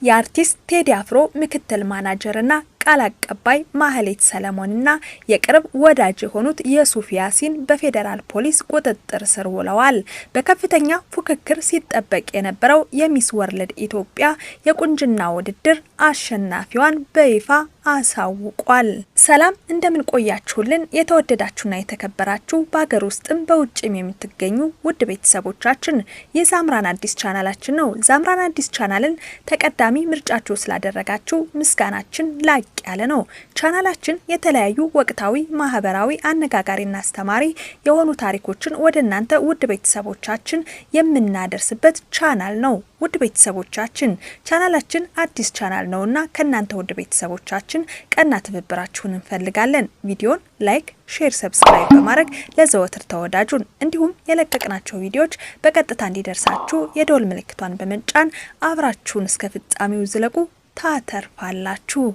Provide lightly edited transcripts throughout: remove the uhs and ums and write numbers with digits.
የአርቲስት ቴዲ አፍሮ ምክትል ማናጀርና ቃል አቀባይ ማህሌት ሰለሞንና የቅርብ ወዳጅ የሆኑት የሱፍ ያሲን በፌዴራል ፖሊስ ቁጥጥር ስር ውለዋል። በከፍተኛ ፉክክር ሲጠበቅ የነበረው የሚስ ወርልድ ኢትዮጵያ የቁንጅና ውድድር አሸናፊዋን በይፋ አሳውቋል። ሰላም እንደምን ቆያችሁልን? የተወደዳችሁና የተከበራችሁ በሀገር ውስጥም በውጭም የምትገኙ ውድ ቤተሰቦቻችን የዛምራን አዲስ ቻናላችን ነው። ዛምራን አዲስ ቻናልን ተቀዳሚ ምርጫችሁ ስላደረጋችሁ ምስጋናችን ላቅ ያለ ነው። ቻናላችን የተለያዩ ወቅታዊ፣ ማህበራዊ፣ አነጋጋሪና አስተማሪ የሆኑ ታሪኮችን ወደ እናንተ ውድ ቤተሰቦቻችን የምናደርስበት ቻናል ነው። ውድ ቤተሰቦቻችን ቻናላችን አዲስ ቻናል ነውና ከናንተ ውድ ቤተሰቦቻችን ቀና ትብብራችሁን እንፈልጋለን። ቪዲዮን ላይክ፣ ሼር፣ ሰብስክራይብ በማድረግ ለዘወትር ተወዳጁን እንዲሁም የለቀቅናቸው ቪዲዮዎች በቀጥታ እንዲደርሳችሁ የደወል ምልክቷን በመጫን አብራችሁን እስከ ፍጻሜው ዝለቁ፣ ታተርፋላችሁ።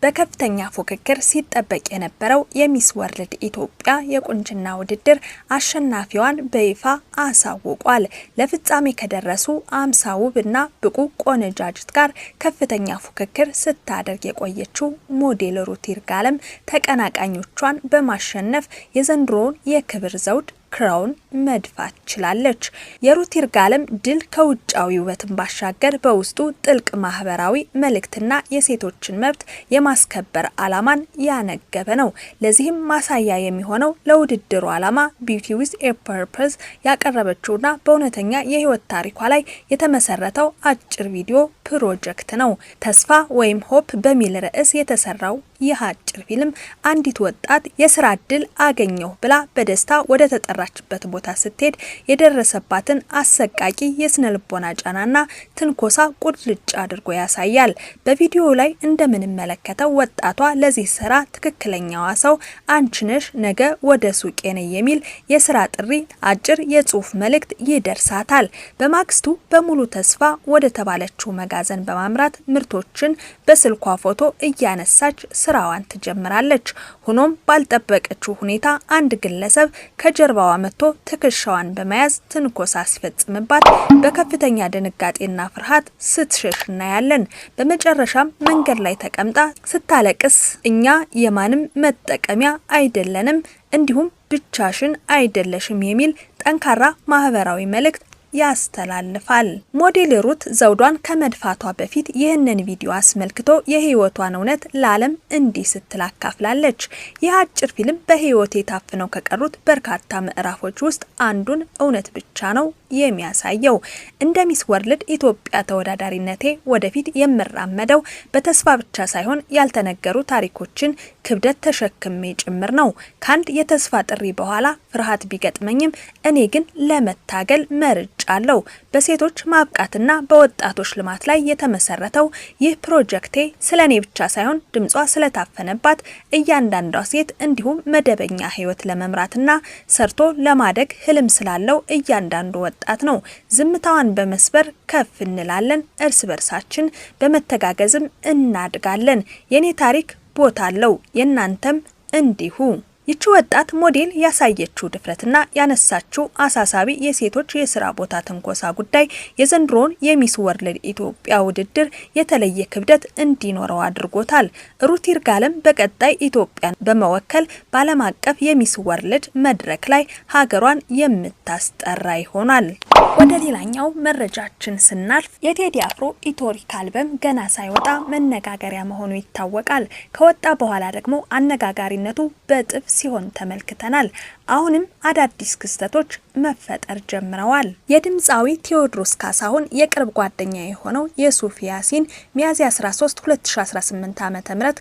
በከፍተኛ ፉክክር ሲጠበቅ የነበረው የሚስ ወርልድ ኢትዮጵያ የቁንጅና ውድድር አሸናፊዋን በይፋ አሳውቋል። ለፍጻሜ ከደረሱ 50 ውብና ብቁ ቆነጃጅት ጋር ከፍተኛ ፉክክር ስታደርግ የቆየችው ሞዴል ሩት ይርጋለም ተቀናቃኞቿን በማሸነፍ የዘንድሮውን የክብር ዘውድ ክራውን መድፋት ችላለች። የሩት ይርጋለም ድል ከውጫዊ ውበትን ባሻገር በውስጡ ጥልቅ ማህበራዊ መልእክትና የሴቶችን መብት የማስከበር ዓላማን ያነገበ ነው። ለዚህም ማሳያ የሚሆነው ለውድድሩ ዓላማ ቢዩቲ ዊዝ ኤ ፐርፐዝ ያቀረበችውና በእውነተኛ የህይወት ታሪኳ ላይ የተመሰረተው አጭር ቪዲዮ ፕሮጀክት ነው። ተስፋ ወይም ሆፕ በሚል ርዕስ የተሰራው ይህ አጭር ፊልም አንዲት ወጣት የስራ እድል አገኘሁ ብላ በደስታ ወደ ተጠራችበት ቦታ ስትሄድ የደረሰባትን አሰቃቂ የስነ ልቦና ጫናና ትንኮሳ ቁልጭ አድርጎ ያሳያል። በቪዲዮው ላይ እንደምንመለከተው ወጣቷ ለዚህ ስራ ትክክለኛዋ ሰው አንቺ ነሽ፣ ነገ ወደ ሱቄ ነይ የሚል የስራ ጥሪ አጭር የጽሁፍ መልእክት ይደርሳታል። በማግስቱ በሙሉ ተስፋ ወደ ተባለችው መጋዘን በማምራት ምርቶችን በስልኳ ፎቶ እያነሳች ስራዋን ትጀምራለች። ሆኖም ባልጠበቀችው ሁኔታ አንድ ግለሰብ ከጀርባዋ መጥቶ ትከሻዋን በመያዝ ትንኮሳ ሲፈጽምባት በከፍተኛ ድንጋጤና ፍርሃት ስትሸሽ እናያለን። በመጨረሻም መንገድ ላይ ተቀምጣ ስታለቅስ እኛ የማንም መጠቀሚያ አይደለንም፣ እንዲሁም ብቻሽን አይደለሽም የሚል ጠንካራ ማህበራዊ መልእክት ያስተላልፋል። ሞዴል ሩት ዘውዷን ከመድፋቷ በፊት ይህንን ቪዲዮ አስመልክቶ የህይወቷን እውነት ለዓለም እንዲህ ስትል አካፍላለች። ይህ አጭር ፊልም በህይወቴ ታፍነው ከቀሩት በርካታ ምዕራፎች ውስጥ አንዱን እውነት ብቻ ነው የሚያሳየው። እንደ ሚስ ወርልድ ኢትዮጵያ ተወዳዳሪነቴ ወደፊት የምራመደው በተስፋ ብቻ ሳይሆን ያልተነገሩ ታሪኮችን ክብደት ተሸክሜ ጭምር ነው። ካንድ የተስፋ ጥሪ በኋላ ፍርሃት ቢገጥመኝም እኔ ግን ለመታገል መርጫለሁ። በሴቶች ማብቃትና በወጣቶች ልማት ላይ የተመሰረተው ይህ ፕሮጀክቴ ስለኔ ብቻ ሳይሆን ድምጿ ስለታፈነባት እያንዳንዷ ሴት እንዲሁም መደበኛ ህይወት ለመምራትና ሰርቶ ለማደግ ህልም ስላለው እያንዳንዱ ወጣት ነው። ዝምታዋን በመስበር ከፍ እንላለን። እርስ በርሳችን በመተጋገዝም እናድጋለን። የኔ ታሪክ ቦታ አለው፣ የናንተም እንዲሁ። ይቺ ወጣት ሞዴል ያሳየችው ድፍረትና ያነሳችው አሳሳቢ የሴቶች የስራ ቦታ ትንኮሳ ጉዳይ የዘንድሮውን የሚስ ወርልድ ኢትዮጵያ ውድድር የተለየ ክብደት እንዲኖረው አድርጎታል። ሩት ይርጋለም በቀጣይ ኢትዮጵያን በመወከል በዓለም አቀፍ የሚስ ወርልድ መድረክ ላይ ሀገሯን የምታስጠራ ይሆናል። ወደ ሌላኛው መረጃችን ስናልፍ የቴዲ አፍሮ ኢትዮሪክ አልበም ገና ሳይወጣ መነጋገሪያ መሆኑ ይታወቃል። ከወጣ በኋላ ደግሞ አነጋጋሪነቱ በጥፍ ሲሆን ተመልክተናል። አሁንም አዳዲስ ክስተቶች መፈጠር ጀምረዋል። የድምፃዊ ቴዎድሮስ ካሳሁን የቅርብ ጓደኛ የሆነው የሱፍ ያሲን ሚያዝያ 13 2018 ዓ.ም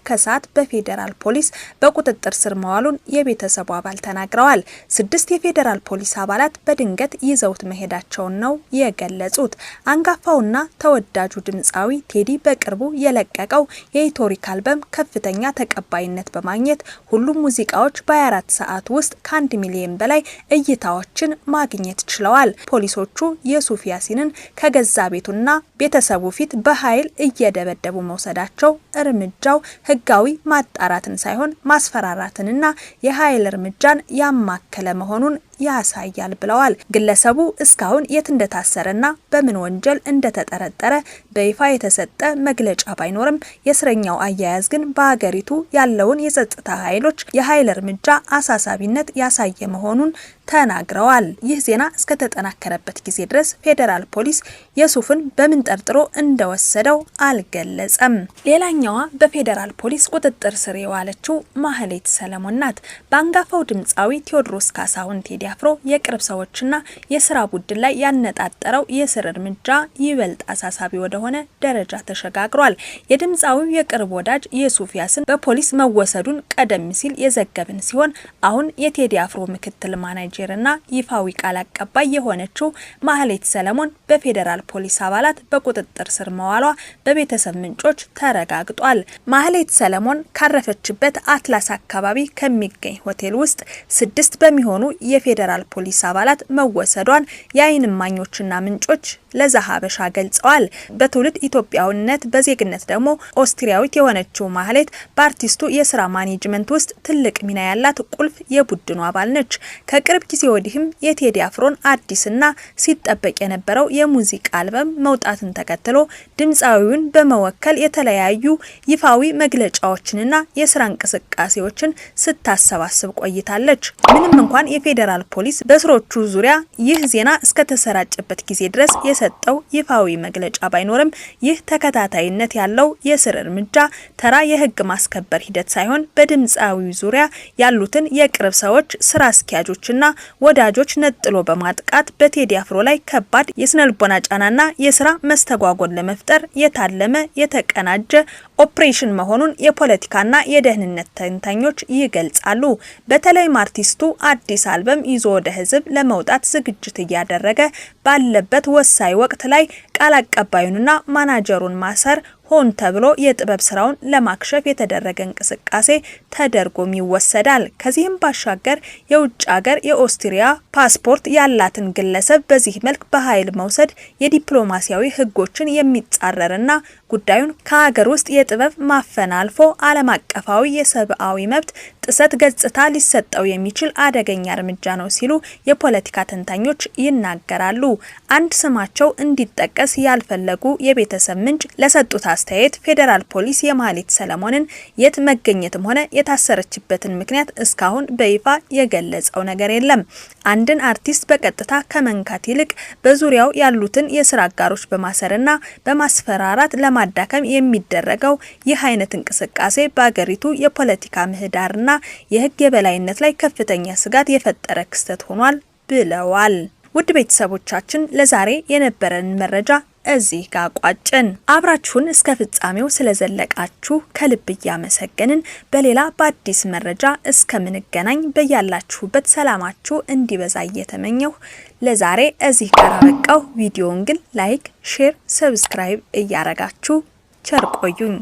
ከሰዓት በፌዴራል ፖሊስ በቁጥጥር ስር መዋሉን የቤተሰቡ አባል ተናግረዋል። 6 የፌዴራል ፖሊስ አባላት በድንገት ይዘውት መሄዳቸውን ነው የገለጹት። አንጋፋውና ተወዳጁ ድምፃዊ ቴዲ በቅርቡ የለቀቀው የኢትዮሪክ አልበም ከፍተኛ ተቀባይነት በማግኘት ሁሉም ሙዚቃዎች በ24 ሰዓት ውስጥ ከ1 ሚሊዮን በላይ እይታዎችን ማግኘት ችለዋል። ፖሊሶቹ የሱፍ ያሲንን ከገዛ ቤቱና ቤተሰቡ ፊት በኃይል እየደበደቡ መውሰዳቸው እርምጃው ህጋዊ ማጣራትን ሳይሆን ማስፈራራትንና የኃይል እርምጃን ያማከለ መሆኑን ያሳያል ብለዋል። ግለሰቡ እስካሁን የት እንደታሰረና በምን ወንጀል እንደተጠረጠረ በይፋ የተሰጠ መግለጫ ባይኖርም የእስረኛው አያያዝ ግን በሀገሪቱ ያለውን የጸጥታ ኃይሎች የኃይል እርምጃ አሳሳቢነት ያሳየ መሆኑን ተናግረዋል። ይህ ዜና እስከተጠናከረበት ጊዜ ድረስ ፌዴራል ፖሊስ የሱፍን በምን ጠርጥሮ እንደወሰደው አልገለጸም። ሌላኛዋ በፌዴራል ፖሊስ ቁጥጥር ስር የዋለችው ማህሌት ሰለሞን ናት። በአንጋፋው ድምፃዊ ቴዎድሮስ ካሳሁን ቴዲ አፍሮ የቅርብ ሰዎችና የስራ ቡድን ላይ ያነጣጠረው የእስር እርምጃ ይበልጥ አሳሳቢ ወደሆነ ደረጃ ተሸጋግሯል። የድምፃዊው የቅርብ ወዳጅ የሱፍ ያሲን በፖሊስ መወሰዱን ቀደም ሲል የዘገብን ሲሆን አሁን የቴዲ አፍሮ ምክትል ማናጀርና ይፋዊ ቃል አቀባይ የሆነችው ማህሌት ሰለሞን በፌዴራል ፖሊስ አባላት በቁጥጥር ስር መዋሏ በቤተሰብ ምንጮች ተረጋግጧል። ማህሌት ሰለሞን ካረፈችበት አትላስ አካባቢ ከሚገኝ ሆቴል ውስጥ 6 በሚሆኑ የፌዴራል ፖሊስ አባላት መወሰዷን የዓይን እማኞችና ምንጮች ለዛሃበሻ ገልጸዋል። በትውልድ ኢትዮጵያዊነት በዜግነት ደግሞ ኦስትሪያዊት የሆነችው ማህሌት በአርቲስቱ የስራ ማኔጅመንት ውስጥ ትልቅ ሚና ያላት ቁልፍ የቡድኑ አባል ነች። ከቅርብ ጊዜ ወዲህም የቴዲ አፍሮን አዲስና ሲጠበቅ የነበረው የሙዚቃ አልበም መውጣትን ተከትሎ ድምፃዊውን በመወከል የተለያዩ ይፋዊ መግለጫዎችንና የስራ እንቅስቃሴዎችን ስታሰባስብ ቆይታለች። ምንም እንኳን የፌዴራል ፖሊስ በስሮቹ ዙሪያ ይህ ዜና እስከተሰራጨበት ጊዜ ድረስ የሰጠው ይፋዊ መግለጫ ባይኖርም ይህ ተከታታይነት ያለው የእስር እርምጃ ተራ የህግ ማስከበር ሂደት ሳይሆን በድምፃዊው ዙሪያ ያሉትን የቅርብ ሰዎች፣ ስራ አስኪያጆችና ወዳጆች ነጥሎ በማጥቃት በቴዲ አፍሮ ላይ ከባድ የስነልቦና ጫናና የስራ መስተጓጎል ለመፍጠር የታለመ የተቀናጀ ኦፕሬሽን መሆኑን የፖለቲካና የደህንነት ተንታኞች ይገልጻሉ። በተለይም አርቲስቱ አዲስ አልበም ይዞ ወደ ህዝብ ለመውጣት ዝግጅት እያደረገ ባለበት ወሳኝ ወቅት ላይ ቃል አቀባዩንና ማናጀሩን ማሰር ሆን ተብሎ የጥበብ ስራውን ለማክሸፍ የተደረገ እንቅስቃሴ ተደርጎም ይወሰዳል። ከዚህም ባሻገር የውጭ ሀገር የኦስትሪያ ፓስፖርት ያላትን ግለሰብ በዚህ መልክ በኃይል መውሰድ የዲፕሎማሲያዊ ህጎችን የሚጻረርና ጉዳዩን ከሀገር ውስጥ የጥበብ ማፈን አልፎ ዓለም አቀፋዊ የሰብአዊ መብት ጥሰት ገጽታ ሊሰጠው የሚችል አደገኛ እርምጃ ነው ሲሉ የፖለቲካ ተንታኞች ይናገራሉ። አንድ ስማቸው እንዲጠቀስ ያልፈለጉ የቤተሰብ ምንጭ ለሰጡት አስተያየት ፌዴራል ፖሊስ የማህሌት ሰለሞንን የት መገኘትም ሆነ የታሰረችበትን ምክንያት እስካሁን በይፋ የገለጸው ነገር የለም። አንድን አርቲስት በቀጥታ ከመንካት ይልቅ በዙሪያው ያሉትን የስራ አጋሮች በማሰርና በማስፈራራት ለማዳከም የሚደረገው ይህ አይነት እንቅስቃሴ በአገሪቱ የፖለቲካ ምህዳርና የህግ የበላይነት ላይ ከፍተኛ ስጋት የፈጠረ ክስተት ሆኗል ብለዋል። ውድ ቤተሰቦቻችን ለዛሬ የነበረን መረጃ እዚህ ጋር ቋጨን። አብራችሁን እስከ ፍጻሜው ስለዘለቃችሁ ከልብ እያመሰገንን በሌላ በአዲስ መረጃ እስከምንገናኝ በያላችሁበት ሰላማችሁ እንዲበዛ እየተመኘሁ ለዛሬ እዚህ ጋር አበቃው። ቪዲዮውን ግን ላይክ፣ ሼር፣ ሰብስክራይብ እያረጋችሁ ቸር ቆዩኝ።